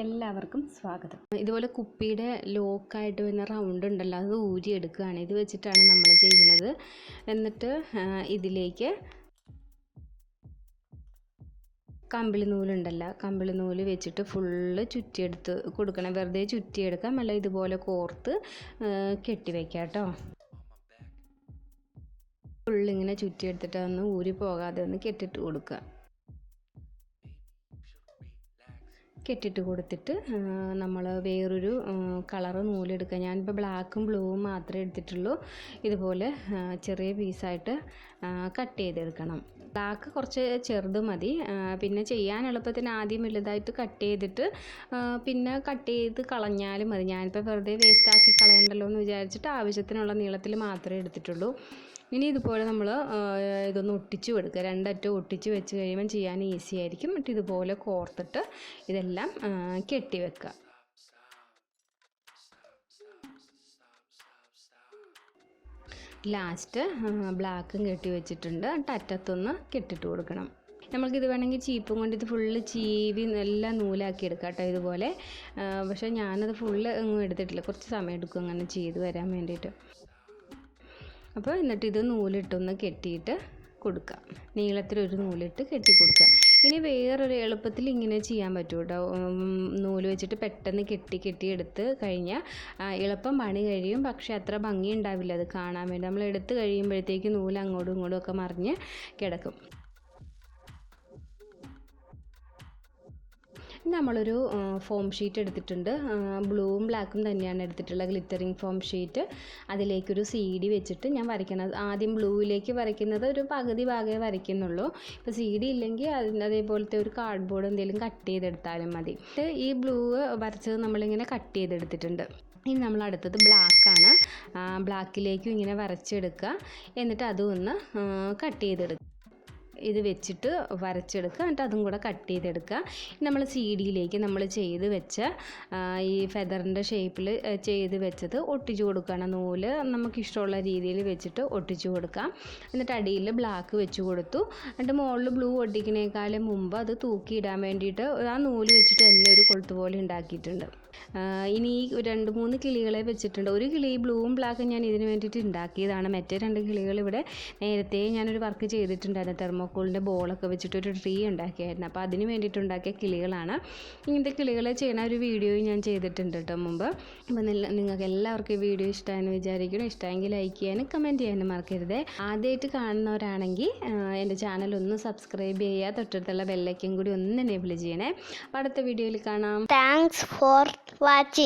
എല്ലാവർക്കും സ്വാഗതം. ഇതുപോലെ കുപ്പിയുടെ ലോക്കായിട്ട് വരുന്ന റൗണ്ട് ഉണ്ടല്ലോ, അത് ഊരിയെടുക്കുകയാണ്. ഇത് വെച്ചിട്ടാണ് നമ്മൾ ചെയ്യുന്നത്. എന്നിട്ട് ഇതിലേക്ക് കമ്പിളി നൂലുണ്ടല്ലോ, കമ്പിളി നൂല് വെച്ചിട്ട് ഫുള്ള് ചുറ്റിയെടുത്ത് കൊടുക്കണം. വെറുതെ ചുറ്റിയെടുക്കാം, അല്ല ഇതുപോലെ കോർത്ത് കെട്ടിവെക്കാം കേട്ടോ. ഫുള്ളിങ്ങനെ ചുറ്റിയെടുത്തിട്ട് ഒന്ന് ഊരി പോകാതെ ഒന്ന് കെട്ടിട്ട് കൊടുക്കുക. കെട്ടിട്ട് കൊടുത്തിട്ട് നമ്മൾ വേറൊരു കളറ് നൂലെടുക്കുക. ഞാനിപ്പോൾ ബ്ലാക്കും ബ്ലൂവും മാത്രമേ എടുത്തിട്ടുള്ളൂ. ഇതുപോലെ ചെറിയ പീസായിട്ട് കട്ട് ചെയ്തെടുക്കണം. ബ്ലാക്ക് കുറച്ച് ചെറുത് മതി. പിന്നെ ചെയ്യാൻ എളുപ്പത്തിന് ആദ്യം വലുതായിട്ട് കട്ട് ചെയ്തിട്ട് പിന്നെ കട്ട് ചെയ്ത് കളഞ്ഞാലും മതി. ഞാനിപ്പോൾ വെറുതെ വേസ്റ്റാക്കി കളയണ്ടല്ലോ എന്ന് വിചാരിച്ചിട്ട് ആവശ്യത്തിനുള്ള നീളത്തിൽ മാത്രമേ എടുത്തിട്ടുള്ളൂ. ഇനി ഇതുപോലെ നമ്മൾ ഇതൊന്ന് ഒട്ടിച്ച് കൊടുക്കുക. രണ്ടറ്റം ഒട്ടിച്ച് വെച്ച് കഴിയുമ്പോൾ ചെയ്യാൻ ഈസി ആയിരിക്കും. എന്നിട്ട് ഇതുപോലെ കോർത്തിട്ട് ഇതെല്ലാം കെട്ടി വെക്കുക. ലാസ്റ്റ് ബ്ലാക്കും കെട്ടി വെച്ചിട്ടുണ്ട്. അറ്റത്തൊന്ന് കെട്ടിട്ട് കൊടുക്കണം. നമുക്കിത് വേണമെങ്കിൽ ചീപ്പും കൊണ്ട് ഇത് ഫുള്ള് ചീവി എല്ലാം നൂലാക്കി എടുക്കാം കേട്ടോ ഇതുപോലെ. പക്ഷേ ഞാനത് ഫുള്ള് ഒന്നും എടുത്തിട്ടില്ല, കുറച്ച് സമയം എടുക്കും അങ്ങനെ ചെയ്ത് വരാൻ വേണ്ടിയിട്ട്. അപ്പോൾ എന്നിട്ട് ഇത് നൂലിട്ടൊന്ന് കെട്ടിയിട്ട് കൊടുക്കുക. നീളത്തിലൊരു നൂലിട്ട് കെട്ടി കൊടുക്കുക. ഇനി വേറൊരു എളുപ്പത്തിൽ ഇങ്ങനെ ചെയ്യാൻ പറ്റും കേട്ടോ. നൂല് വെച്ചിട്ട് പെട്ടെന്ന് കെട്ടി എടുത്ത് കഴിഞ്ഞാൽ എളുപ്പം പണി കഴിയും. പക്ഷേ അത്ര ഭംഗി ഉണ്ടാവില്ല അത് കാണാൻ വേണ്ടി. നമ്മൾ എടുത്ത് കഴിയുമ്പോഴത്തേക്ക് നൂല് അങ്ങോട്ടും ഇങ്ങോട്ടും ഒക്കെ മറിഞ്ഞ് കിടക്കും. നമ്മളൊരു ഫോം ഷീറ്റ് എടുത്തിട്ടുണ്ട്. ബ്ലൂവും ബ്ലാക്കും തന്നെയാണ് എടുത്തിട്ടുള്ളത്, ഗ്ലിറ്ററിങ് ഫോം ഷീറ്റ്. അതിലേക്കൊരു CD വെച്ചിട്ട് ഞാൻ വരയ്ക്കുന്നത്. ആദ്യം ബ്ലൂവിലേക്ക് വരയ്ക്കുന്നത് ഒരു പകുതി ഭാഗമേ വരയ്ക്കുന്നുള്ളൂ. ഇപ്പോൾ CD ഇല്ലെങ്കിൽ അതേപോലത്തെ ഒരു കാർഡ്ബോർഡ് എന്തെങ്കിലും കട്ട് ചെയ്തെടുത്താലും മതി. ഈ ബ്ലൂ വരച്ചത് നമ്മളിങ്ങനെ കട്ട് ചെയ്തെടുത്തിട്ടുണ്ട്. ഇനി നമ്മൾ അടുത്തത് ബ്ലാക്കാണ്. ബ്ലാക്കിലേക്കും ഇങ്ങനെ വരച്ചെടുക്കുക. എന്നിട്ട് അതും ഒന്ന് കട്ട് ചെയ്തെടുക്കുക. ഇത് വെച്ചിട്ട് വരച്ചെടുക്കുക. എന്നിട്ട് അതും കൂടെ കട്ട് ചെയ്തെടുക്കുക. നമ്മൾ CDയിലേക്ക് നമ്മൾ ചെയ്ത് വെച്ച ഈ ഫെദറിൻ്റെ ഷേപ്പിൽ ചെയ്ത് വെച്ചത് ഒട്ടിച്ചു കൊടുക്കുകയാണ്. നൂല് നമുക്കിഷ്ടമുള്ള രീതിയിൽ വെച്ചിട്ട് ഒട്ടിച്ചു കൊടുക്കാം. എന്നിട്ട് അടിയിൽ ബ്ലാക്ക് വെച്ച് കൊടുത്തു. എന്നിട്ട് മുകളിൽ ബ്ലൂ ഒട്ടിക്കുന്നേക്കാളും മുമ്പ് അത് തൂക്കിയിടാൻ വേണ്ടിയിട്ട് ആ നൂല് വെച്ചിട്ട് തന്നെ ഒരു കൊളുത്ത് പോലെ ഉണ്ടാക്കിയിട്ടുണ്ട്. ഇനി 2-3 കിളികളെ വെച്ചിട്ടുണ്ട്. ഒരു കിളി ബ്ലൂവും ബ്ലാക്കും ഞാൻ ഇതിന് വേണ്ടിയിട്ട് ഉണ്ടാക്കിയതാണ്. മറ്റേ 2 കിളികൾ ഇവിടെ നേരത്തെ ഞാനൊരു വർക്ക് ചെയ്തിട്ടുണ്ടായിരുന്നു. തെർമോക്കോളിൻ്റെ ബോളൊക്കെ വെച്ചിട്ട് ഒരു ട്രീ ഉണ്ടാക്കിയായിരുന്നു. അപ്പോൾ അതിന് വേണ്ടിയിട്ട് ഉണ്ടാക്കിയ കിളികളാണ്. ഇങ്ങനത്തെ കിളികളെ ചെയ്യുന്ന ഒരു വീഡിയോയും ഞാൻ ചെയ്തിട്ടുണ്ട് കേട്ടോ മുമ്പ്. അപ്പോൾ നിങ്ങൾക്ക് എല്ലാവർക്കും ഈ വീഡിയോ ഇഷ്ടമായെന്ന് വിചാരിക്കണം. ഇഷ്ടമെങ്കിൽ ലൈക്ക് ചെയ്യാനും കമൻറ്റ് ചെയ്യാനും മറക്കരുത്. ആദ്യമായിട്ട് കാണുന്നവരാണെങ്കിൽ എൻ്റെ ചാനൽ ഒന്ന് സബ്സ്ക്രൈബ് ചെയ്യുക. തൊട്ടടുത്തുള്ള ബെല്ലൈക്കൻ കൂടി ഒന്ന് എനേബിൾ ചെയ്യണേ. അപ്പോൾ അടുത്ത വീഡിയോയിൽ കാണാം. Thanks for watching.